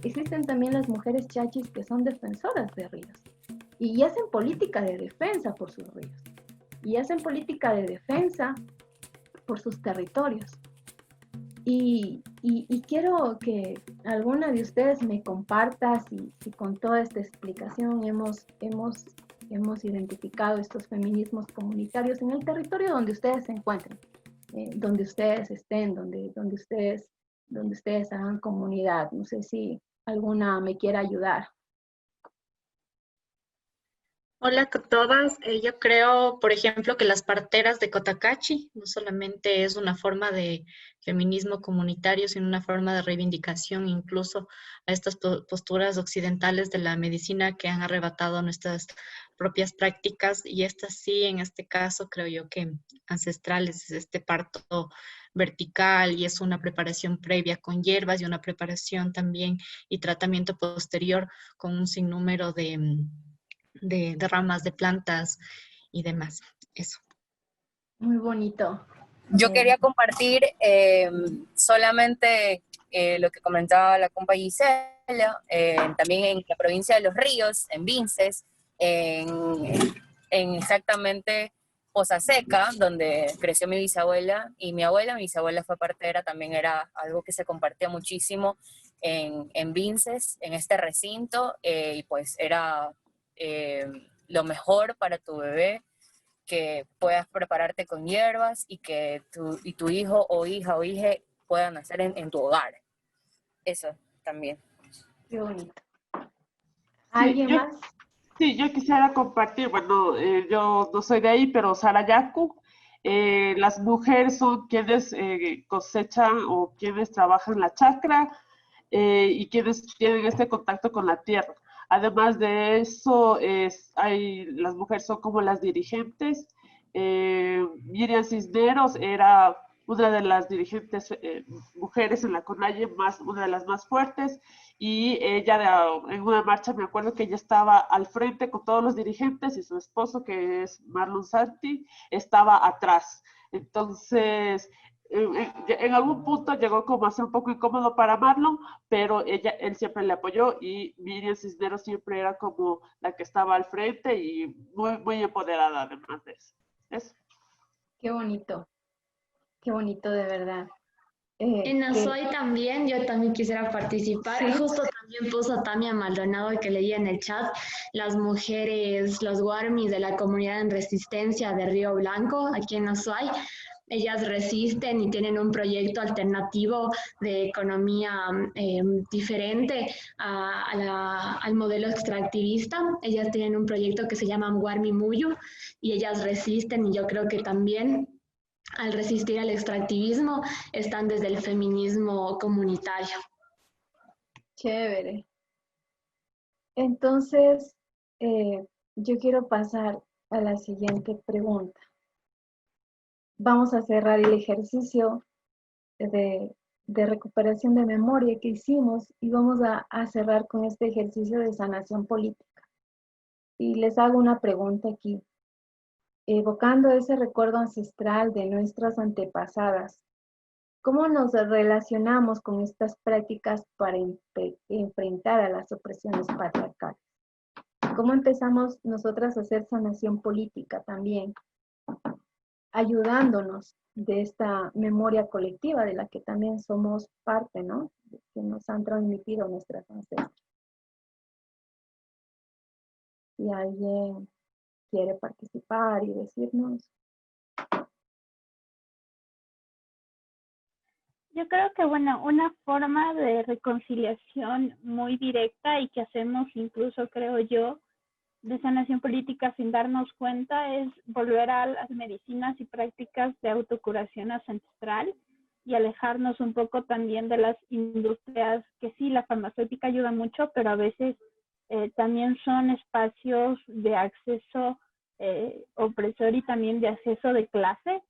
existen también las mujeres chachis que son defensoras de ríos y hacen política de defensa por sus ríos y hacen política de defensa por sus territorios. Y quiero que alguna de ustedes me comparta si con toda esta explicación hemos identificado estos feminismos comunitarios en el territorio donde ustedes se encuentren, donde ustedes estén, donde ustedes hagan comunidad. No sé si alguna me quiera ayudar. Hola a todas. Yo creo, por ejemplo, que las parteras de Cotacachi no solamente es una forma de feminismo comunitario, sino una forma de reivindicación incluso a estas posturas occidentales de la medicina que han arrebatado nuestras propias prácticas y estas sí, en este caso, creo yo que ancestrales, es este parto vertical y es una preparación previa con hierbas y una preparación también y tratamiento posterior con un sinnúmero de ramas de plantas y demás. Eso. Muy bonito. Yo quería compartir solamente lo que comentaba la compa Gisela, también en la provincia de Los Ríos, en Vinces, en exactamente Poza Seca, donde creció mi bisabuela, y mi bisabuela fue partera, también era algo que se compartía muchísimo en Vinces, en este recinto, y pues era lo mejor para tu bebé, que puedas prepararte con hierbas y que tu hijo o hija o hija puedan nacer en tu hogar. Eso también. Qué bonito. Sí, ¿Alguien más? Sí, yo quisiera compartir, bueno, yo no soy de ahí, pero Sarayaku, las mujeres son quienes cosechan o quienes trabajan la chacra y quienes tienen este contacto con la tierra. Además de eso, las mujeres son como las dirigentes. Miriam Cisneros era una de las dirigentes mujeres en la CONAIE, una de las más fuertes, y ella en una marcha me acuerdo que ella estaba al frente con todos los dirigentes y su esposo, que es Marlon Santi, estaba atrás. Entonces, en algún punto llegó como a ser un poco incómodo para Marlon, pero él siempre le apoyó y Miriam Cisneros siempre era como la que estaba al frente y muy, muy empoderada además de eso. ¿Eso? Qué bonito de verdad. En Azuay también, yo también quisiera participar. Sí. Y justo también puso Tamia Maldonado que leía en el chat, las mujeres, los guarmis de la comunidad en resistencia de Río Blanco, aquí en Azuay. Ellas resisten y tienen un proyecto alternativo de economía diferente al modelo extractivista. Ellas tienen un proyecto que se llama Guarmi Muyu y ellas resisten, y yo creo que también al resistir al extractivismo están desde el feminismo comunitario. Chévere. Entonces, yo quiero pasar a la siguiente pregunta. Vamos a cerrar el ejercicio de recuperación de memoria que hicimos y vamos a cerrar con este ejercicio de sanación política. Y les hago una pregunta aquí. Evocando ese recuerdo ancestral de nuestras antepasadas, ¿cómo nos relacionamos con estas prácticas para enfrentar a las opresiones patriarcales? ¿Cómo empezamos nosotras a hacer sanación política también? Ayudándonos de esta memoria colectiva de la que también somos parte, ¿no? Que nos han transmitido nuestras ancestras. Si alguien quiere participar y decirnos. Yo creo que, bueno, una forma de reconciliación muy directa y que hacemos incluso, creo yo, de sanación política sin darnos cuenta es volver a las medicinas y prácticas de autocuración ancestral y alejarnos un poco también de las industrias, que sí, la farmacéutica ayuda mucho, pero a veces también son espacios de acceso opresor y también de acceso de clase.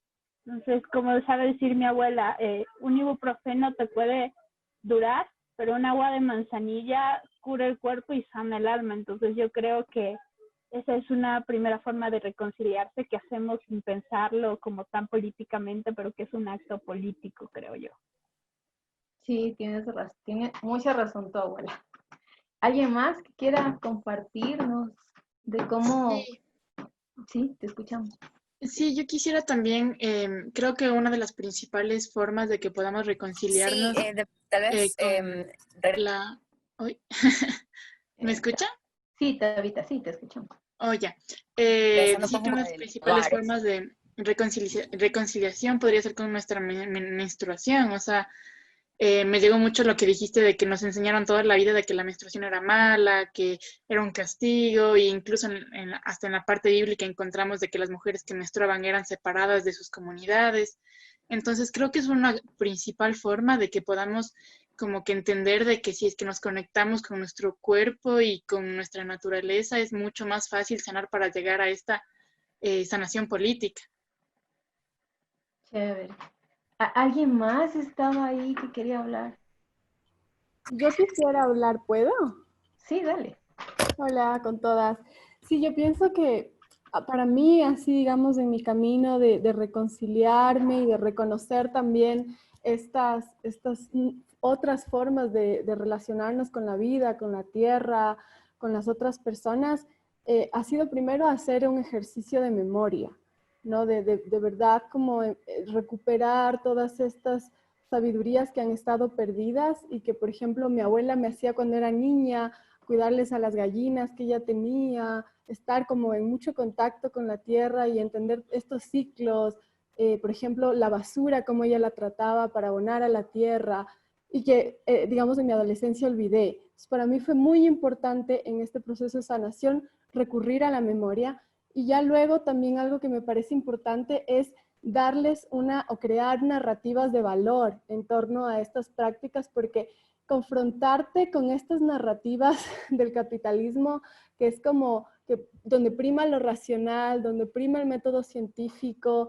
Entonces, como sabe decir mi abuela, un ibuprofeno te puede durar, pero un agua de manzanilla cura el cuerpo y sana el alma. Entonces yo creo que esa es una primera forma de reconciliarse que hacemos sin pensarlo como tan políticamente, pero que es un acto político, creo yo. Sí, tiene mucha razón tu abuela. ¿Alguien más que quiera compartirnos de cómo... Sí, Sí, te escuchamos. sí, yo quisiera también, creo que una de las principales formas de que podamos Sí, reconciliarnos tal vez, con la... ¿Uy? ¿Me Eh, escucha? sí, Tabita, sí, te escuchamos. Oh, ya. pensando un Sí, poco que una como de las de principales lugares. formas de reconciliación podría ser con nuestra menstruación. O sea, me llegó mucho lo que dijiste de que nos enseñaron toda la vida de que la menstruación era mala, que era un castigo, e incluso hasta en la parte bíblica encontramos de que las mujeres que menstruaban eran separadas de sus comunidades. Entonces creo que es una principal forma de que podamos como que entender de que si es que nos conectamos con nuestro cuerpo y con nuestra naturaleza, es mucho más fácil sanar para llegar a esta sanación política. Chévere. ¿Alguien más estaba ahí que quería hablar? Yo quisiera hablar, ¿puedo? Sí, dale. Hola con todas. Sí, yo pienso que para mí, así digamos, en mi camino de reconciliarme y de reconocer también estas otras formas de relacionarnos con la vida, con la tierra, con las otras personas, ha sido primero hacer un ejercicio de memoria, ¿no? De verdad como recuperar todas estas sabidurías que han estado perdidas y que, por ejemplo, mi abuela me hacía cuando era niña, cuidarles a las gallinas que ella tenía, estar como en mucho contacto con la tierra y entender estos ciclos, por ejemplo, la basura, cómo ella la trataba para abonar a la tierra y que, digamos, en mi adolescencia olvidé. Entonces, para mí fue muy importante en este proceso de sanación recurrir a la memoria y ya luego también algo que me parece importante es darles o crear narrativas de valor en torno a estas prácticas porque confrontarte con estas narrativas del capitalismo, que es como que donde prima lo racional, donde prima el método científico,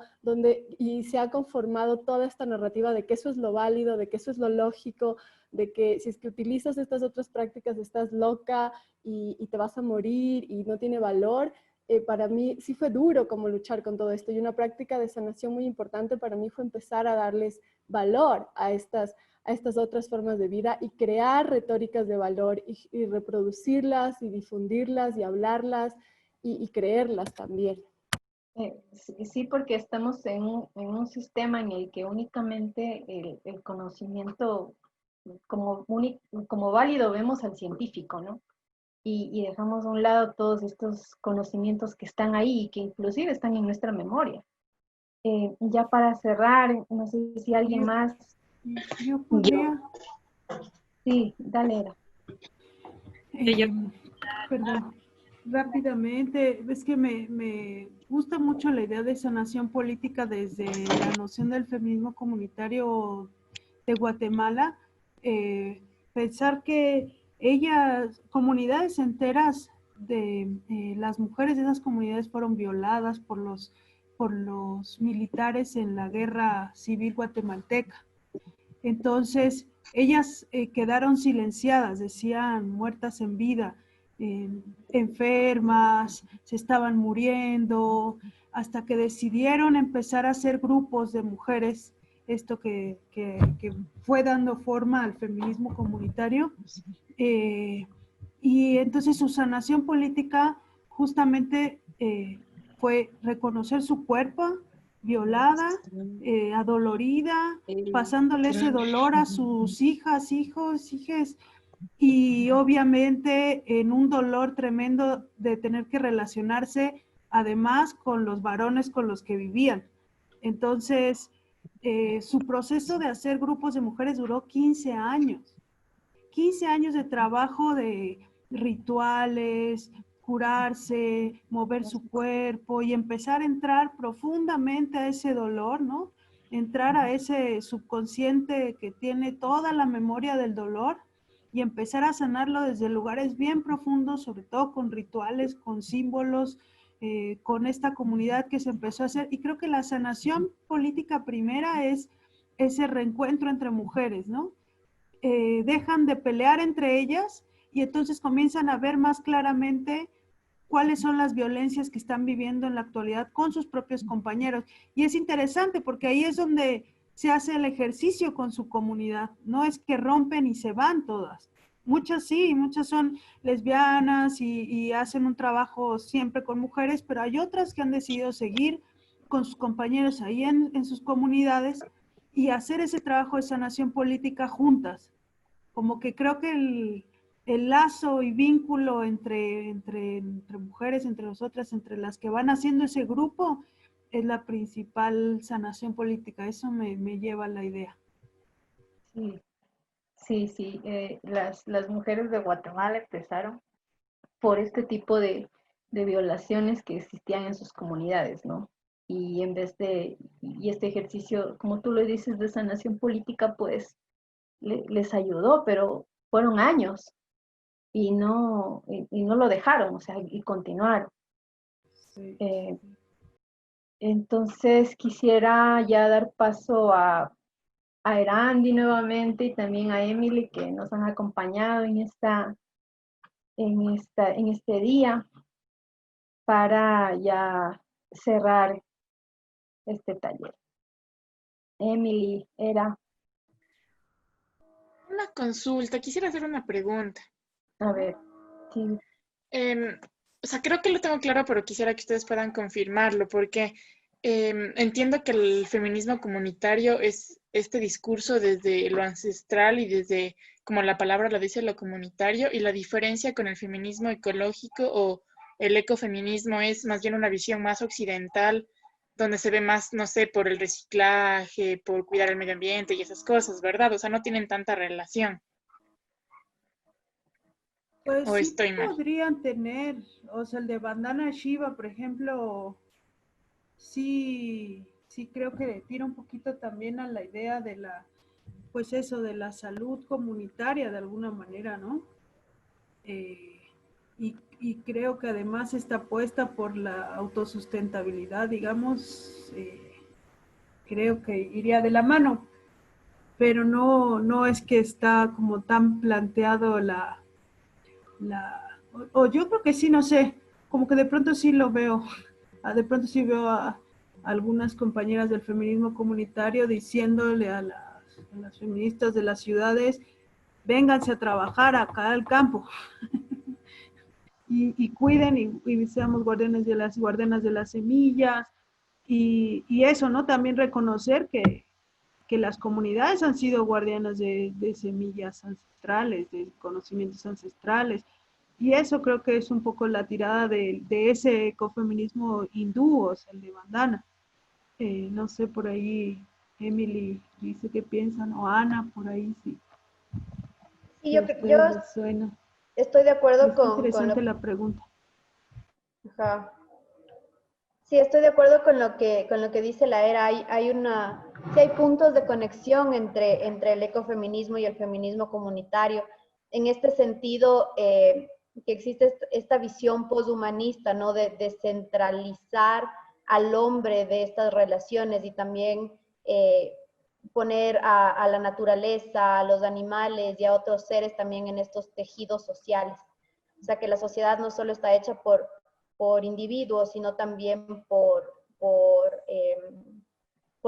y se ha conformado toda esta narrativa de que eso es lo válido, de que eso es lo lógico, de que si es que utilizas estas otras prácticas estás loca y te vas a morir y no tiene valor. Para mí sí fue duro como luchar con todo esto y una práctica de sanación muy importante para mí fue empezar a darles valor a estas otras formas de vida y crear retóricas de valor y reproducirlas y difundirlas y hablarlas y creerlas también. Sí, porque estamos en un sistema en el que únicamente el conocimiento como válido vemos al científico, ¿no? Y dejamos a un lado todos estos conocimientos que están ahí y que inclusive están en nuestra memoria. Ya para cerrar, no sé si alguien más. Yo podría, Sí, dale, Era. perdón, rápidamente, es que me gusta mucho la idea de sanación política desde la noción del feminismo comunitario de Guatemala. Pensar que comunidades enteras de las mujeres de esas comunidades fueron violadas por los militares en la guerra civil guatemalteca. Entonces, ellas quedaron silenciadas, decían muertas en vida, enfermas, se estaban muriendo, hasta que decidieron empezar a hacer grupos de mujeres, esto que fue dando forma al feminismo comunitario. Y entonces su sanación política justamente fue reconocer su cuerpo violada, adolorida, pasándole ese dolor a sus hijas, hijos, hijes, y obviamente en un dolor tremendo de tener que relacionarse además con los varones con los que vivían. Entonces, su proceso de hacer grupos de mujeres duró 15 años. 15 años de trabajo de rituales, curarse, mover su cuerpo y empezar a entrar profundamente a ese dolor, ¿no? Entrar a ese subconsciente que tiene toda la memoria del dolor y empezar a sanarlo desde lugares bien profundos, sobre todo con rituales, con símbolos, con esta comunidad que se empezó a hacer. Y creo que la sanación política primera es ese reencuentro entre mujeres, ¿no? Dejan de pelear entre ellas y entonces comienzan a ver más claramente cuáles son las violencias que están viviendo en la actualidad con sus propios compañeros. Y es interesante porque ahí es donde se hace el ejercicio con su comunidad. No es que rompen y se van todas. Muchas sí, muchas son lesbianas y hacen un trabajo siempre con mujeres, pero hay otras que han decidido seguir con sus compañeros ahí en sus comunidades y hacer ese trabajo de sanación política juntas. Como que creo que el lazo y vínculo entre mujeres, entre nosotras, entre las que van haciendo ese grupo, es la principal sanación política. Eso me lleva a la idea. Sí, sí, sí. Las mujeres de Guatemala empezaron por este tipo de violaciones que existían en sus comunidades, ¿no? Y en vez de, y este ejercicio, como tú lo dices, de sanación política, pues les ayudó, pero fueron años y no lo dejaron, o sea, y continuaron. Sí. Entonces quisiera ya dar paso a Erandi nuevamente y también a Emily que nos han acompañado en este día para ya cerrar este taller. Emily, Una consulta, quisiera hacer una pregunta. a ver, sí, O sea, creo que lo tengo claro, pero quisiera que ustedes puedan confirmarlo, porque entiendo que el feminismo comunitario es este discurso desde lo ancestral y desde, como la palabra lo dice, lo comunitario, y la diferencia con el feminismo ecológico o el ecofeminismo es más bien una visión más occidental, donde se ve más, no sé, por el reciclaje, por cuidar el medio ambiente y esas cosas, ¿verdad? O sea, no tienen tanta relación. Pues ¿O sí estoy mal? podrían tener, o sea, el de Bandana Shiva, por ejemplo, sí creo que tira un poquito también a la idea de pues eso, de la salud comunitaria de alguna manera, ¿no? Y creo que además está apuesta por la autosustentabilidad, digamos, creo que iría de la mano, pero no es que está como tan planteado o yo creo que sí, no sé, como que de pronto sí lo veo, de pronto sí veo a algunas compañeras del feminismo comunitario diciéndole a las feministas de las ciudades, vénganse a trabajar acá al campo y cuiden y seamos guardianas de las semillas y eso, ¿no? También reconocer que las comunidades han sido guardianas de semillas ancestrales, de conocimientos ancestrales. Y eso creo que es un poco la tirada de ese ecofeminismo hindú, o sea, el de Bandana. No sé, por ahí Emily dice qué piensan, o Ana, por ahí sí. Sí, Si a ustedes les suena. estoy de acuerdo Es interesante la pregunta. Ajá. Sí, estoy de acuerdo con lo que dice la Era. Sí hay puntos de conexión entre el ecofeminismo y el feminismo comunitario. En este sentido, que existe esta visión poshumanista, ¿no? De descentralizar al hombre de estas relaciones y también poner a la naturaleza, a los animales y a otros seres también en estos tejidos sociales. O sea, que la sociedad no solo está hecha por individuos, sino también por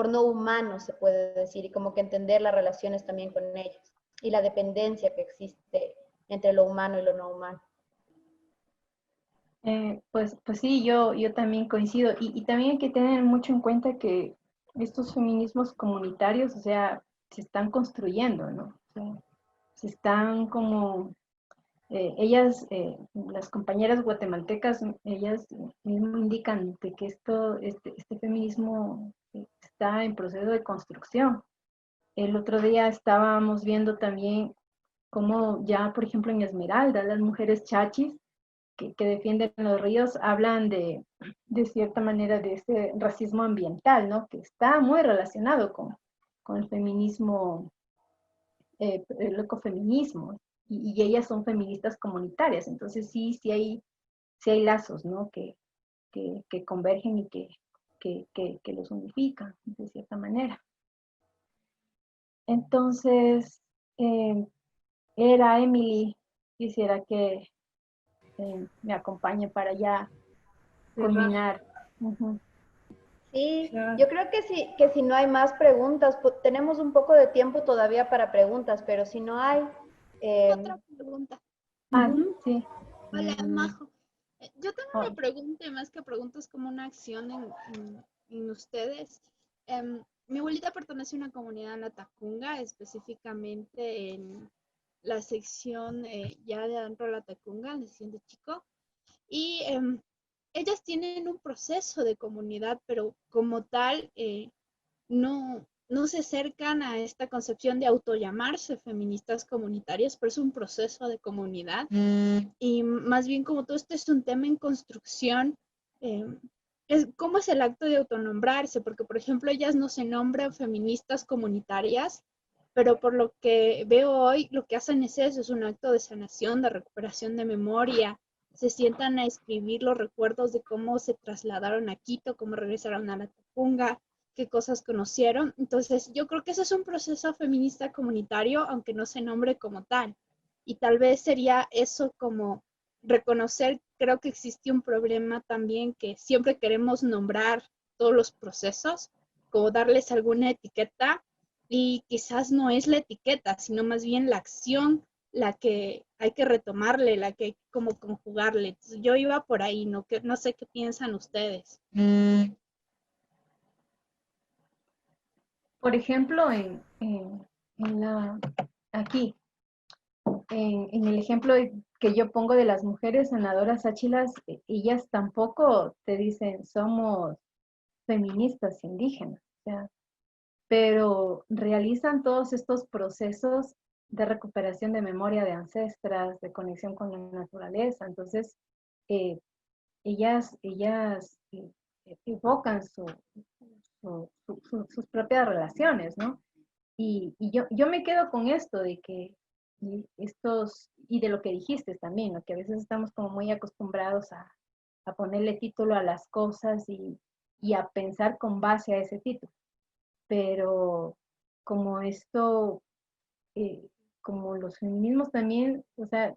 no humanos, se puede decir, y como que entender las relaciones también con ellos y la dependencia que existe entre lo humano y lo no humano. pues sí, yo también coincido. Y también hay que tener mucho en cuenta que estos feminismos comunitarios, o sea, se están construyendo, ¿no? O sea, se están como, ellas, las compañeras guatemaltecas, ellas mismo indican de que este feminismo está en proceso de construcción. El otro día estábamos viendo también cómo ya, por ejemplo, en Esmeralda, las mujeres chachis, que defienden los ríos hablan de cierta manera de ese racismo ambiental, ¿no? Que está muy relacionado con el feminismo, el ecofeminismo, y ellas son feministas comunitarias, entonces sí hay lazos, ¿no? Que convergen y que los unifican de cierta manera. Entonces, Emily, quisiera que me acompañe para ya culminar. Sí, Claro. yo creo que si no hay más preguntas, tenemos un poco de tiempo todavía para preguntas, pero si no hay... Otra pregunta. Sí. Hola, Majo. Yo tengo una Hola. pregunta, y más que preguntas, como una acción en ustedes. Mi abuelita pertenece a una comunidad en la Tacunga, específicamente en la sección ya de adentro de la Tacunga, en la sección de Chico. Y ellas tienen un proceso de comunidad, pero como tal no se acercan a esta concepción de autollamarse feministas comunitarias, pero es un proceso de comunidad. Y más bien como todo esto es un tema en construcción, eh, ¿cómo es el acto de autonombrarse? Porque, por ejemplo, ellas no se nombran feministas comunitarias, pero por lo que veo hoy, lo que hacen es eso, es un acto de sanación, de recuperación de memoria. Se sientan a escribir los recuerdos de cómo se trasladaron a Quito, cómo regresaron a la Tacunga, qué cosas conocieron. Entonces, yo creo que ese es un proceso feminista comunitario, aunque no se nombre como tal. Y tal vez sería eso como reconocer, creo que existe un problema también que siempre queremos nombrar todos los procesos, como darles alguna etiqueta, y quizás no es la etiqueta, sino más bien la acción la que hay que retomarle, la que hay que como conjugarle. Entonces, yo iba por ahí, no sé qué piensan ustedes. Por ejemplo, aquí, en el ejemplo que yo pongo de las mujeres sanadoras áchilas, ellas tampoco te dicen somos feministas indígenas, o sea, pero realizan todos estos procesos de recuperación de memoria de ancestras, de conexión con la naturaleza. Entonces, eh, ellas evocan sus propias relaciones, ¿no? Y yo me quedo con esto de que y de lo que dijiste también, ¿no? Que a veces estamos como muy acostumbrados a ponerle título a las cosas y a pensar con base a ese título. Pero como esto, como los feminismos también, o sea,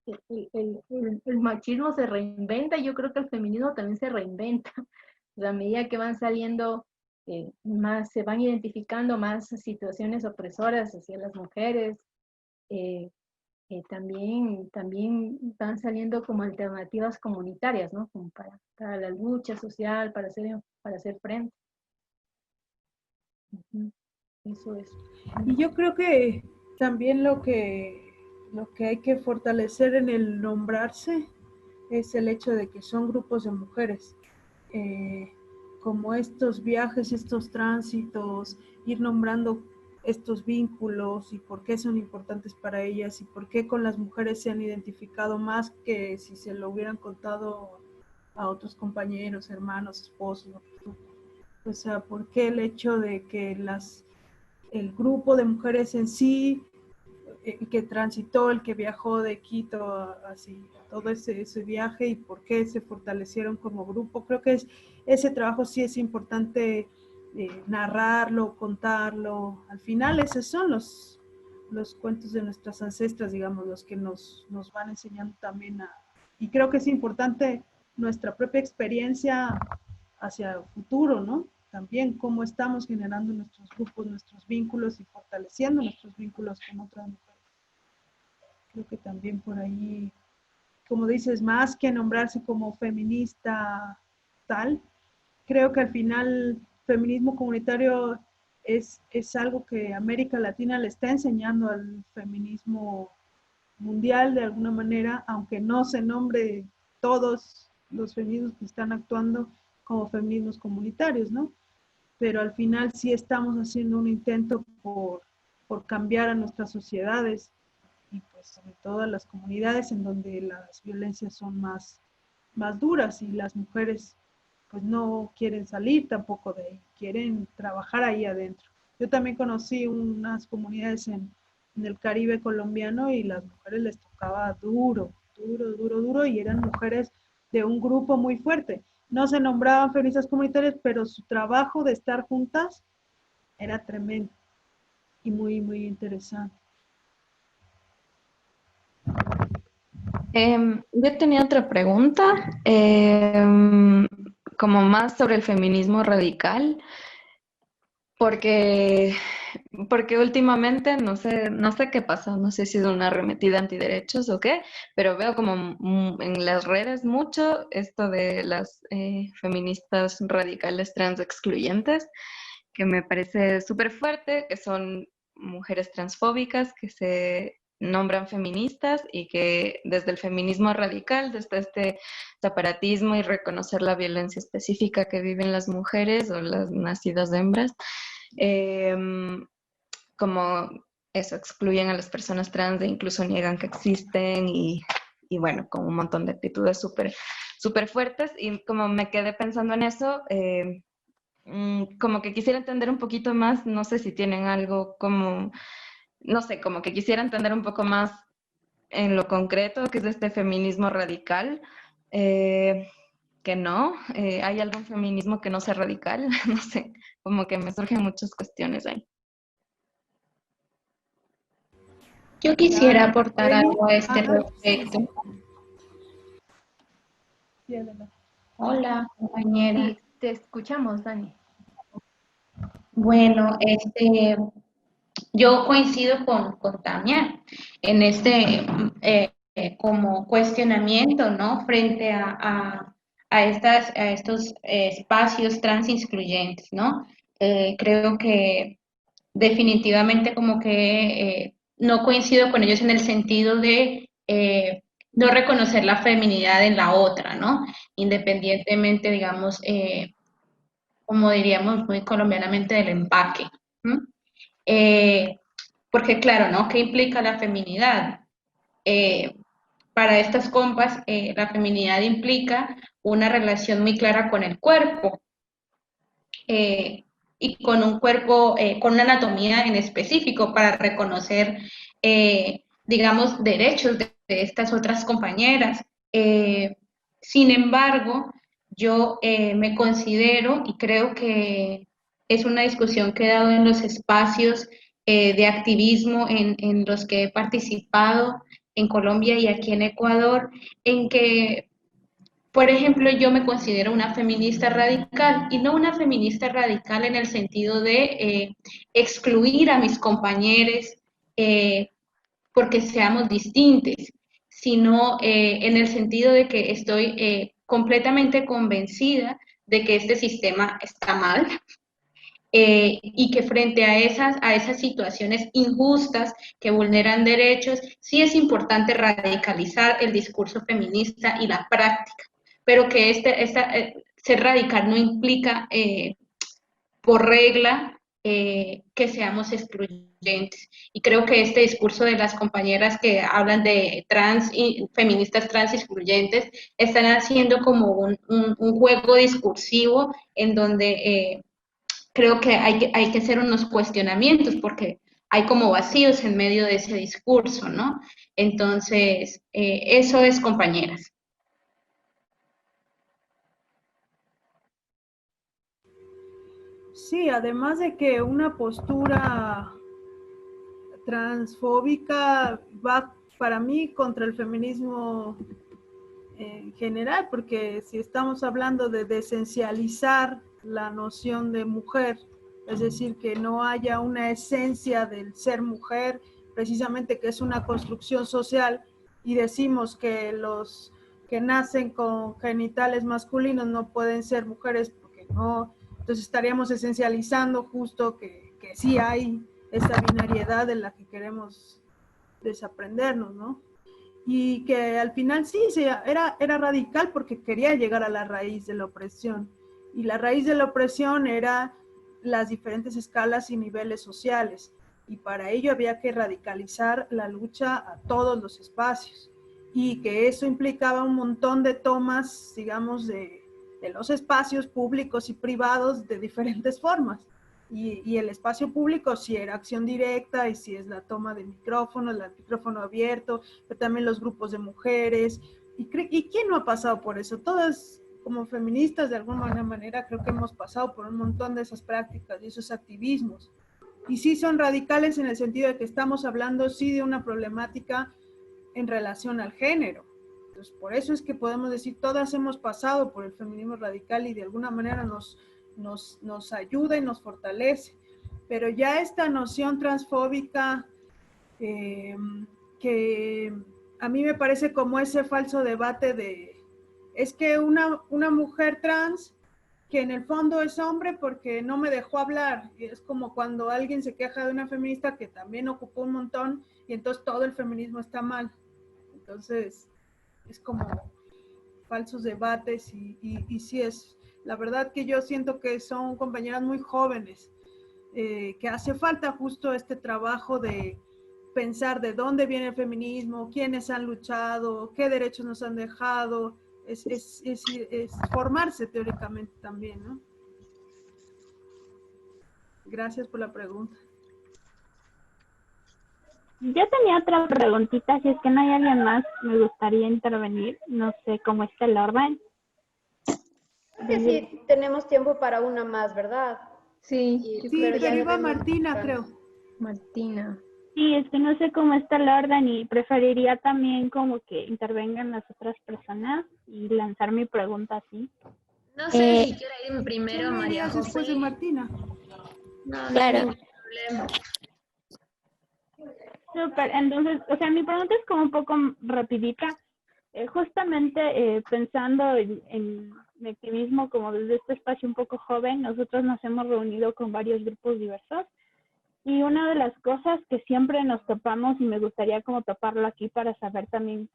el machismo se reinventa, yo creo que el feminismo también se reinventa. O sea, a medida que van saliendo más, se van identificando más situaciones opresoras hacia las mujeres, también van saliendo como alternativas comunitarias, ¿no? Como para la lucha social, para hacer frente. Eso es. Y yo creo que también lo que hay que fortalecer en el nombrarse es el hecho de que son grupos de mujeres. Como estos viajes, estos tránsitos, ir nombrando estos vínculos y por qué son importantes para ellas y por qué con las mujeres se han identificado más que si se lo hubieran contado a otros compañeros, hermanos, esposos. O sea, por qué el hecho de que el grupo de mujeres en sí, el que transitó, el que viajó de Quito, así, todo ese viaje y por qué se fortalecieron como grupo. Creo que ese trabajo sí es importante narrarlo, contarlo. Al final esos son los cuentos de nuestras ancestras, digamos, los que nos van enseñando también y creo que es importante nuestra propia experiencia hacia el futuro, ¿no? También cómo estamos generando nuestros grupos, nuestros vínculos y fortaleciendo nuestros vínculos con otras mujeres. Creo que también por ahí, como dices, más que nombrarse como feminista tal, creo que al final feminismo comunitario es algo que América Latina le está enseñando al feminismo mundial de alguna manera, aunque no se nombre todos los feminismos que están actuando como feminismos comunitarios, ¿no? Pero al final sí estamos haciendo un intento por cambiar a nuestras sociedades y pues sobre todo a las comunidades en donde las violencias son más duras y las mujeres pues no quieren salir tampoco de ahí, quieren trabajar ahí adentro. Yo también conocí unas comunidades en el Caribe colombiano y las mujeres les tocaba duro y eran mujeres de un grupo muy fuerte. No se nombraban feministas comunitarias, pero su trabajo de estar juntas era tremendo y muy, muy interesante. Yo tenía otra pregunta. como más sobre el feminismo radical, porque últimamente no sé qué pasa, no sé si es una arremetida antiderechos o qué, pero veo como en las redes mucho esto de las feministas radicales trans excluyentes, que me parece súper fuerte, que son mujeres transfóbicas que se nombran feministas y que desde el feminismo radical, desde este separatismo y reconocer la violencia específica que viven las mujeres o las nacidas hembras, como eso, excluyen a las personas trans e incluso niegan que existen y bueno, con un montón de actitudes súper fuertes. Y como me quedé pensando en eso, como que quisiera entender un poquito más, no sé si tienen algo como, no sé, como que quisiera entender un poco más en lo concreto que es este feminismo radical. Que no, ¿hay algún feminismo que no sea radical? No sé, como que me surgen muchas cuestiones ahí. Yo quisiera aportar Eli, algo a este sí, respecto. sí, adelante. Hola, compañera. Sí, te escuchamos, Dani. Bueno, yo coincido con Tania en como cuestionamiento, ¿no? Frente a estos espacios trans excluyentes, ¿no? Creo que definitivamente como que no coincido con ellos en el sentido de no reconocer la feminidad en la otra, ¿no? Independientemente, digamos, como diríamos muy colombianamente, del empaque. ¿M? Porque claro, ¿no? ¿Qué implica la feminidad? Eh, para estas compas, la feminidad implica una relación muy clara con el cuerpo y con un cuerpo, con una anatomía en específico para reconocer, digamos, derechos de estas otras compañeras. Sin embargo, yo me considero y creo que es una discusión que he dado en los espacios de activismo en los que he participado en Colombia y aquí en Ecuador, en que, por ejemplo, yo me considero una feminista radical y no una feminista radical en el sentido de excluir a mis compañeros porque seamos distintos, sino en el sentido de que estoy completamente convencida de que este sistema está mal, y que frente a esas situaciones injustas que vulneran derechos, sí es importante radicalizar el discurso feminista y la práctica, pero que ser radical no implica por regla que seamos excluyentes. Y creo que este discurso de las compañeras que hablan de trans y feministas trans excluyentes están haciendo como un juego discursivo en donde creo que hay que hacer unos cuestionamientos porque hay como vacíos en medio de ese discurso, ¿no? Entonces, eso es, compañeras. Sí, además de que una postura transfóbica va para mí contra el feminismo en general, porque si estamos hablando de desesencializar la noción de mujer, es decir, que no haya una esencia del ser mujer, precisamente que es una construcción social, y decimos que los que nacen con genitales masculinos no pueden ser mujeres porque no, entonces estaríamos esencializando justo que sí hay esa binariedad de la que queremos desaprendernos, ¿no? Y que al final sí, era radical porque quería llegar a la raíz de la opresión. Y la raíz de la opresión era las diferentes escalas y niveles sociales. Y para ello había que radicalizar la lucha a todos los espacios. Y que eso implicaba un montón de tomas, digamos, de los espacios públicos y privados de diferentes formas. Y el espacio público si era acción directa y si es la toma de micrófono, el micrófono abierto, pero también los grupos de mujeres. ¿Y quién no ha pasado por eso? Todas como feministas de alguna manera creo que hemos pasado por un montón de esas prácticas y esos activismos. Y sí son radicales en el sentido de que estamos hablando sí de una problemática en relación al género. Entonces, por eso es que podemos decir, todas hemos pasado por el feminismo radical y de alguna manera nos ayuda y nos fortalece. Pero ya esta noción transfóbica, que a mí me parece como ese falso debate de, es que una mujer trans que en el fondo es hombre porque no me dejó hablar, y es como cuando alguien se queja de una feminista que también ocupó un montón y entonces todo el feminismo está mal. Entonces es como falsos debates y sí es, la verdad que yo siento que son compañeras muy jóvenes, que hace falta justo este trabajo de pensar de dónde viene el feminismo, quiénes han luchado, qué derechos nos han dejado, es formarse teóricamente también, ¿no? Gracias por la pregunta. Yo tenía otra preguntita, si es que no hay alguien más, me gustaría intervenir, no sé cómo está el orden. Creo que sí, tenemos tiempo para una más, ¿verdad? Sí, pero iba Martina, creo. Martina. Sí, es que no sé cómo está el orden y preferiría también como que intervengan las otras personas y lanzar mi pregunta así. No sé si quiere ir primero María José. Después de Martina. No, Claro. no hay problema. Súper, entonces, o sea, mi pregunta es como un poco rapidita. Justamente pensando en mi activismo como desde este espacio un poco joven, nosotros nos hemos reunido con varios grupos diversos y una de las cosas que siempre nos topamos, y me gustaría como toparlo aquí para saber también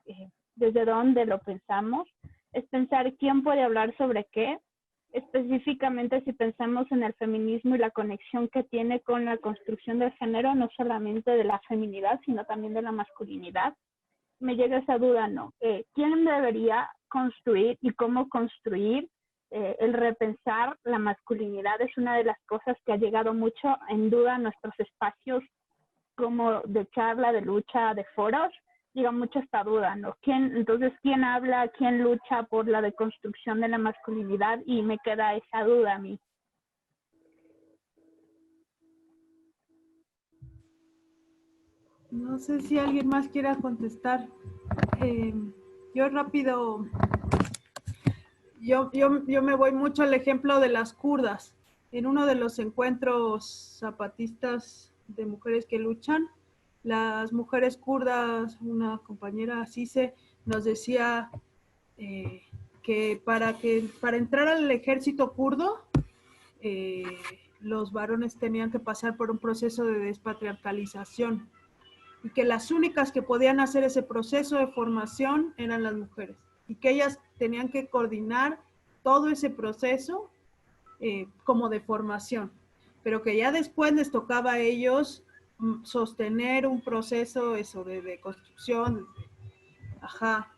desde dónde lo pensamos, es pensar quién puede hablar sobre qué, específicamente si pensamos en el feminismo y la conexión que tiene con la construcción del género, no solamente de la feminidad, sino también de la masculinidad. Me llega esa duda, ¿no? ¿Quién debería construir y cómo construir? El repensar la masculinidad es una de las cosas que ha llegado mucho en duda en nuestros espacios como de charla, de lucha, de foros. Llega mucho esta duda, ¿no? Entonces, ¿quién habla, quién lucha por la deconstrucción de la masculinidad? Y me queda esa duda a mí. No sé si alguien más quiera contestar. Yo rápido, yo me voy mucho al ejemplo de las kurdas. En uno de los encuentros zapatistas de mujeres que luchan, las mujeres kurdas, una compañera Cise, nos decía que para entrar al ejército kurdo, los varones tenían que pasar por un proceso de despatriarcalización y que las únicas que podían hacer ese proceso de formación eran las mujeres y que ellas tenían que coordinar todo ese proceso como de formación, pero que ya después les tocaba a ellos sostener un proceso eso de construcción. Ajá.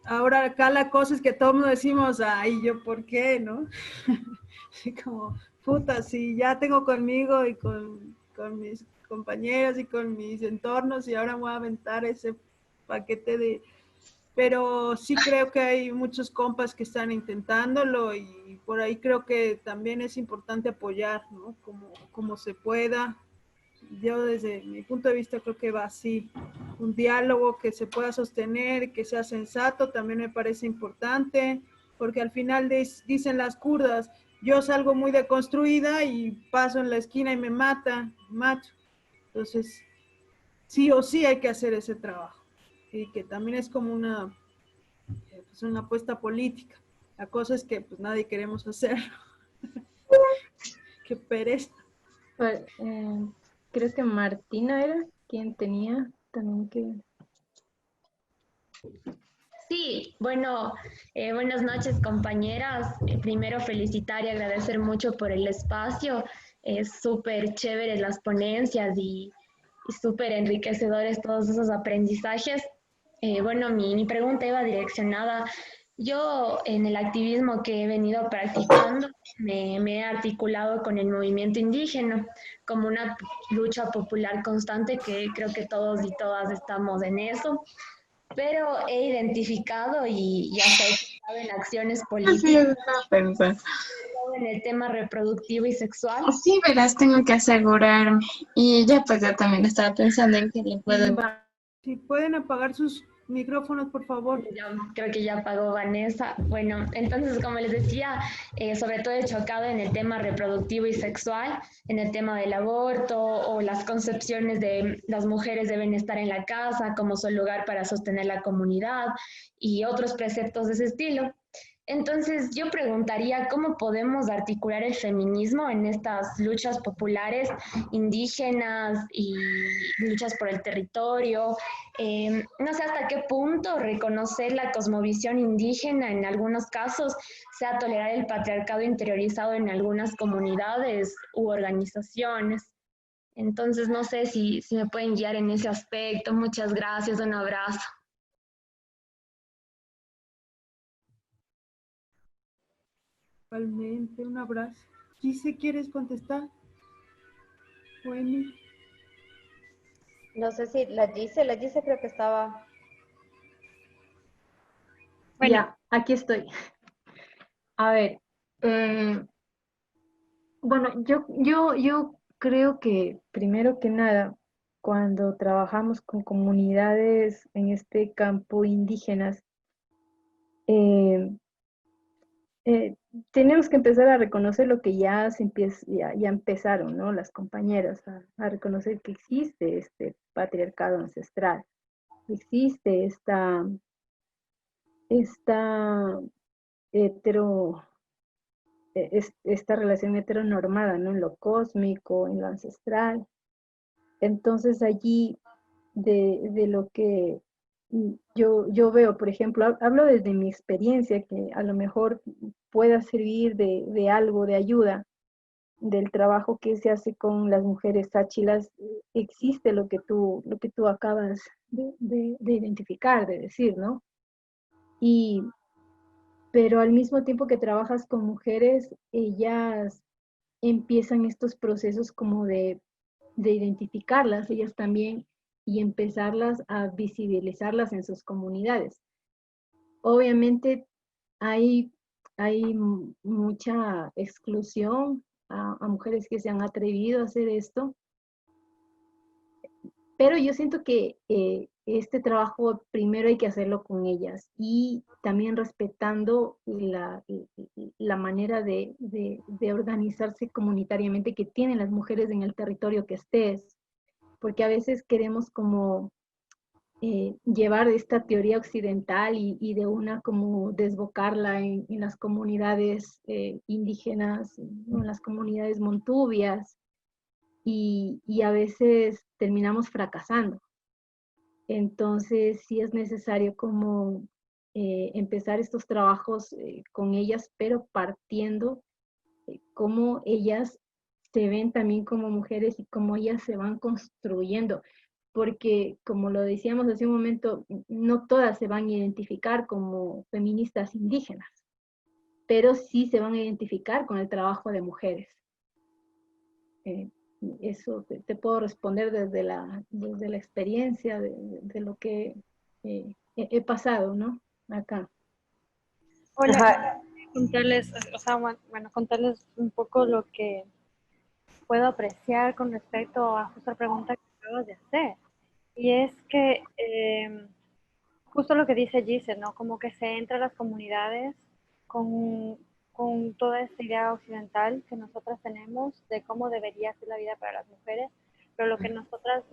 Ahora acá la cosa es que todos nos decimos, ay, ¿yo por qué, no? Así como, puta, si ya tengo conmigo y con mis compañeros y con mis entornos y ahora voy a aventar ese paquete de... Pero sí creo que hay muchos compas que están intentándolo y por ahí creo que también es importante apoyar, ¿no? Como se pueda. Yo desde mi punto de vista creo que va así. Un diálogo que se pueda sostener, que sea sensato, también me parece importante, porque al final dicen las kurdas, yo salgo muy deconstruida y paso en la esquina y me macho. Entonces, sí o sí hay que hacer ese trabajo. Y que también es como una apuesta política. La cosa es que pues nadie queremos hacerlo. Qué pereza. Pues, creo que Martina era quien tenía también que... Sí, bueno, buenas noches compañeras. Primero felicitar y agradecer mucho por el espacio. Es súper chévere las ponencias y súper enriquecedores todos esos aprendizajes. Bueno, mi pregunta iba direccionada. Yo en el activismo que he venido practicando me he articulado con el movimiento indígena como una lucha popular constante que creo que todos y todas estamos en eso. Pero he identificado y hasta he estado en acciones políticas en el tema reproductivo y sexual. Sí, verás, tengo que asegurarme. Y ya pues yo también estaba pensando en que le puedo... Si pueden apagar sus Micrófonos, por favor. Creo que ya pagó Vanessa. Bueno, entonces, como les decía, sobre todo he chocado en el tema reproductivo y sexual, en el tema del aborto o las concepciones de las mujeres deben estar en la casa como su lugar para sostener la comunidad y otros preceptos de ese estilo. Entonces, yo preguntaría cómo podemos articular el feminismo en estas luchas populares indígenas y luchas por el territorio. No sé hasta qué punto reconocer la cosmovisión indígena en algunos casos sea tolerar el patriarcado interiorizado en algunas comunidades u organizaciones. Entonces, no sé si me pueden guiar en ese aspecto. Muchas gracias, un abrazo. Igualmente, un abrazo. Gise, ¿quieres contestar? Bueno. No sé si la Gise creo que estaba... Bueno. Ya, aquí estoy. A ver, bueno, yo creo que primero que nada, cuando trabajamos con comunidades en este campo indígenas, eh, eh, tenemos que empezar a reconocer lo que ya empezaron, ¿no? Las compañeras a reconocer que existe este patriarcado ancestral, existe esta hetero, esta relación heteronormada, ¿no? En lo cósmico, en lo ancestral. Entonces allí de lo que yo veo, por ejemplo, hablo desde mi experiencia, que a lo mejor pueda servir de algo, de ayuda, del trabajo que se hace con las mujeres sáchilas, existe lo que tú acabas de identificar, de decir, ¿no? Pero al mismo tiempo que trabajas con mujeres, ellas empiezan estos procesos como de identificarlas, ellas también, y empezarlas a visibilizarlas en sus comunidades. Obviamente hay mucha exclusión a mujeres que se han atrevido a hacer esto, pero yo siento que este trabajo primero hay que hacerlo con ellas y también respetando la manera de organizarse comunitariamente que tienen las mujeres en el territorio que estés, porque a veces queremos como llevar esta teoría occidental y de una como desbocarla en las comunidades indígenas, en las comunidades montubias, y a veces terminamos fracasando. Entonces sí es necesario como empezar estos trabajos con ellas, pero partiendo cómo ellas se ven también como mujeres y cómo ellas se van construyendo. Porque, como lo decíamos hace un momento, no todas se van a identificar como feministas indígenas, pero sí se van a identificar con el trabajo de mujeres. Eso te puedo responder desde la experiencia de lo que he pasado, ¿no? Acá. Hola, contarles, o sea, bueno, contarles un poco lo que puedo apreciar con respecto a justo la pregunta que acabas de hacer. Y es que justo lo que dice Gise, ¿no? Como que se entra a las comunidades con toda esta idea occidental que nosotras tenemos de cómo debería ser la vida para las mujeres, pero lo que nosotras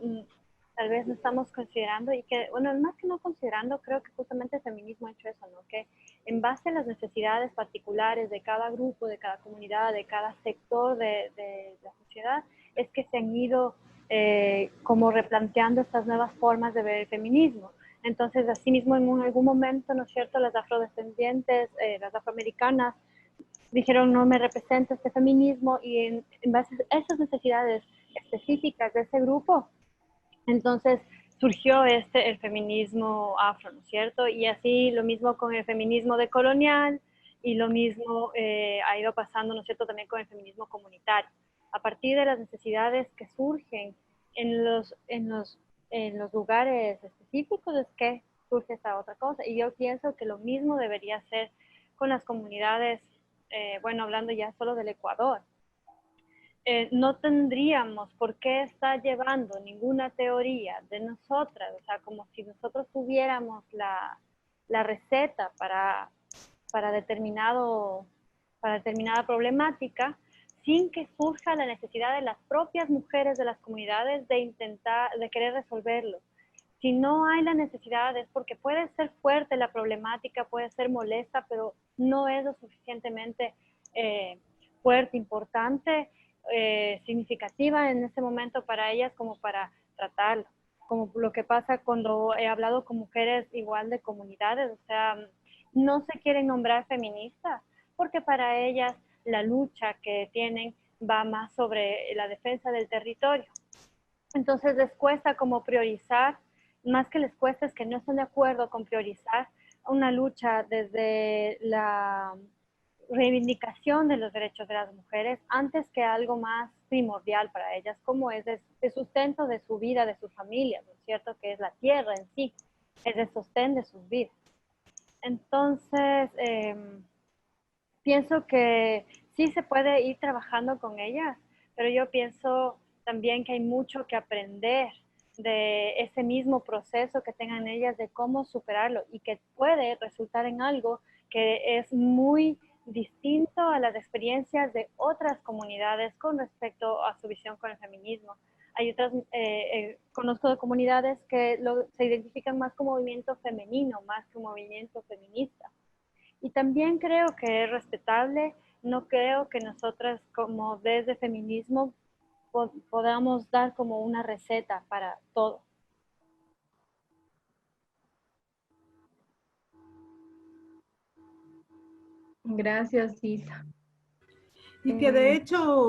tal vez no estamos considerando y que, bueno, más que no considerando, creo que justamente el feminismo ha hecho eso, ¿no? Que en base a las necesidades particulares de cada grupo, de cada comunidad, de cada sector de la sociedad, es que se han ido como replanteando estas nuevas formas de ver el feminismo. Entonces, asimismo, en algún momento, ¿no es cierto?, las afrodescendientes, las afroamericanas, dijeron, no me representa este feminismo, y en base a esas necesidades específicas de ese grupo, entonces surgió el feminismo afro, ¿no es cierto? Y así lo mismo con el feminismo decolonial, y lo mismo ha ido pasando, ¿no es cierto?, también con el feminismo comunitario. A partir de las necesidades que surgen en los lugares específicos es que surge esta otra cosa. Y yo pienso que lo mismo debería ser con las comunidades, bueno, hablando ya solo del Ecuador. no tendríamos por qué estar llevando ninguna teoría de nosotras, o sea, como si nosotros tuviéramos la receta para determinada problemática, sin que surja la necesidad de las propias mujeres de las comunidades de querer resolverlo. Si no hay la necesidad es porque puede ser fuerte la problemática, puede ser molesta, pero no es lo suficientemente fuerte, importante, significativa en ese momento para ellas como para tratarlo. Como lo que pasa cuando he hablado con mujeres igual de comunidades, o sea, no se quieren nombrar feministas porque para ellas la lucha que tienen va más sobre la defensa del territorio. Entonces les cuesta como priorizar, más que les cuesta es que no están de acuerdo con priorizar una lucha desde la reivindicación de los derechos de las mujeres antes que algo más primordial para ellas, como es el sustento de su vida, de su familia, ¿no es cierto? Que es la tierra en sí, es el sostén de sus vidas. Entonces, pienso que sí se puede ir trabajando con ellas, pero yo pienso también que hay mucho que aprender de ese mismo proceso que tengan ellas de cómo superarlo y que puede resultar en algo que es muy distinto a las experiencias de otras comunidades con respecto a su visión con el feminismo. Hay otras, conozco de comunidades que se identifican más como movimiento femenino, más que un movimiento feminista. Y también creo que es respetable, no creo que nosotras como desde feminismo podamos dar como una receta para todo. Gracias, Isa. Y que de hecho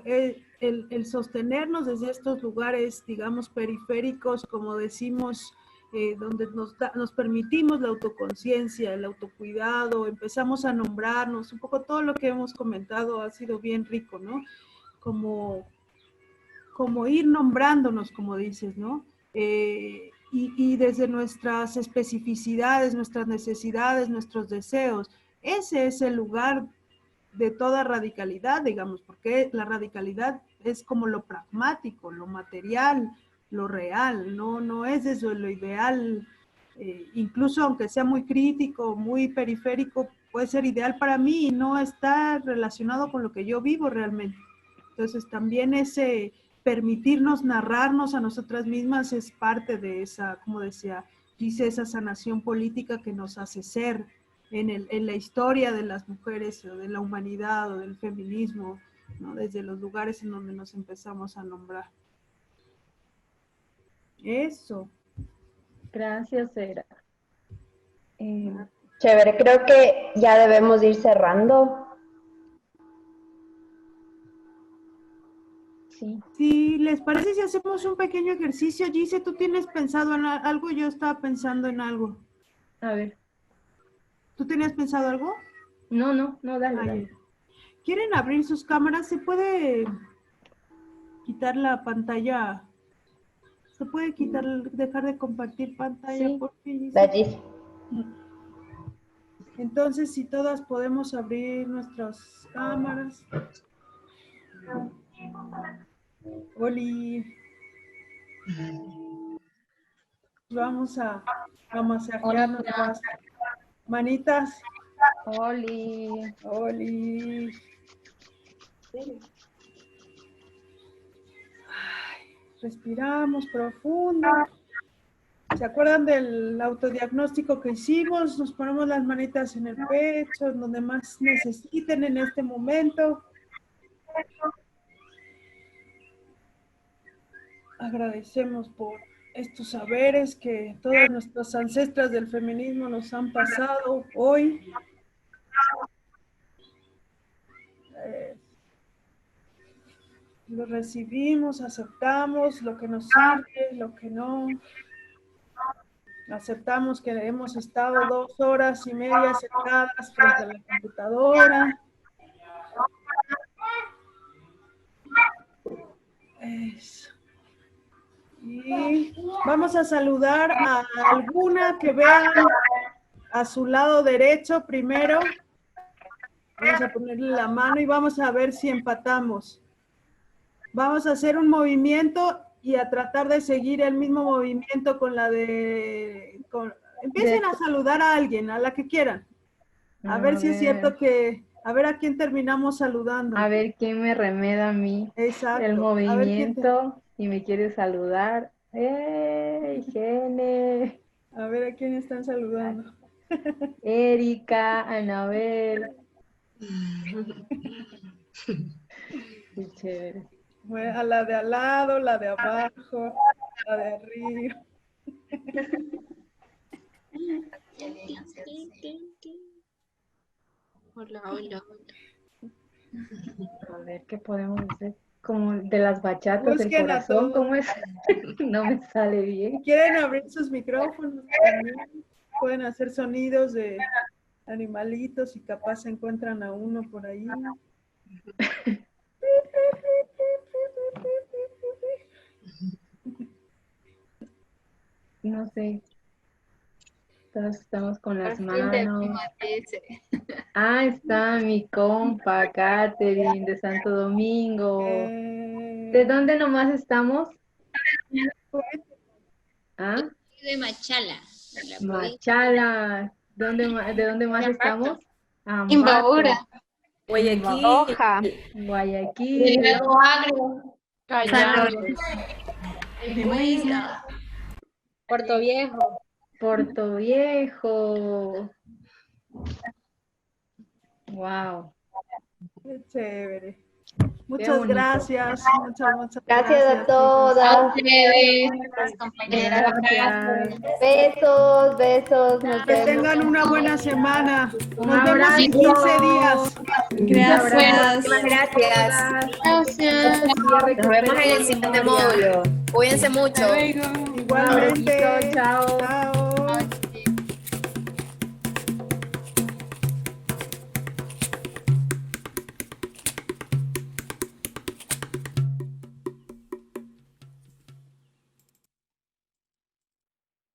el sostenernos desde estos lugares, digamos, periféricos, como decimos, donde nos permitimos la autoconciencia, el autocuidado, empezamos a nombrarnos, un poco todo lo que hemos comentado ha sido bien rico, ¿no? Como ir nombrándonos, como dices, ¿no? Y desde nuestras especificidades, nuestras necesidades, nuestros deseos, ese es el lugar de toda radicalidad, digamos, porque la radicalidad es como lo pragmático, lo material, lo real, no es eso lo ideal, incluso aunque sea muy crítico, muy periférico, puede ser ideal para mí y no está relacionado con lo que yo vivo realmente. Entonces también ese permitirnos narrarnos a nosotras mismas es parte de esa, como decía, dice esa sanación política que nos hace ser en la historia de las mujeres o de la humanidad o del feminismo, ¿no? Desde los lugares en donde nos empezamos a nombrar. Eso. Gracias, Era. Chévere, creo que ya debemos ir cerrando. Sí. Si les parece si hacemos un pequeño ejercicio, Gise, ¿tú tienes pensado en algo? Yo estaba pensando en algo. A ver. ¿Tú tenías pensado algo? No, dale. ¿Quieren abrir sus cámaras? ¿Se puede quitar la pantalla? ¿Se puede dejar de compartir pantalla? Sí, por fin? Entonces, si todas podemos abrir nuestras cámaras. Oli. Vamos a masajear nuestras manitas. Oli. Respiramos profundo. ¿Se acuerdan del autodiagnóstico que hicimos? Nos ponemos las manitas en el pecho, en donde más necesiten en este momento. Agradecemos por estos saberes que todas nuestras ancestras del feminismo nos han pasado hoy. Lo recibimos, aceptamos lo que nos sirve, lo que no. Aceptamos que hemos estado 2 horas y media sentadas frente a la computadora. Eso. Y vamos a saludar a alguna que vean a su lado derecho primero. Vamos a ponerle la mano y vamos a ver si empatamos. Vamos a hacer un movimiento y a tratar de seguir el mismo movimiento con la de... empiecen a saludar a alguien, a la que quieran. A ver si es cierto que... A ver a quién terminamos saludando. A ver quién me remeda a mí. Exacto. El movimiento y me quiere saludar. ¡Ey, Gene! A ver a quién están saludando. Erika, Anabel. Qué chévere. Bueno, a la de al lado, la de abajo, la de arriba. Hola, hola, hola. A ver qué podemos hacer. Como de las bachatas del Busquen a corazón, todos. ¿cómo es? No me sale bien. Quieren abrir sus micrófonos también. Pueden hacer sonidos de animalitos y capaz se encuentran a uno por ahí. No sé. Todos estamos con las Por fin te manos. maté. Ah, está mi compa, Catherine, de Santo Domingo. ¿De dónde nomás estamos? ¿Ah? De Machala. Machala. ¿De dónde más estamos? Ambato. Imbabura. Guayaquil. Hoja. Guayaquil. Río Agrio. Callao. Puerto Viejo. Puerto Viejo. Wow. Qué chévere. Muchas gracias. Muchas Gracias a todas. A ustedes, compañeras. Besos, besos. Nos Que vemos. tengan una buena semana. Nos vemos en 15 días. Gracias. Gracias. Nos vemos en el siguiente módulo. Cuídense mucho. Igualmente. Chao. Chao.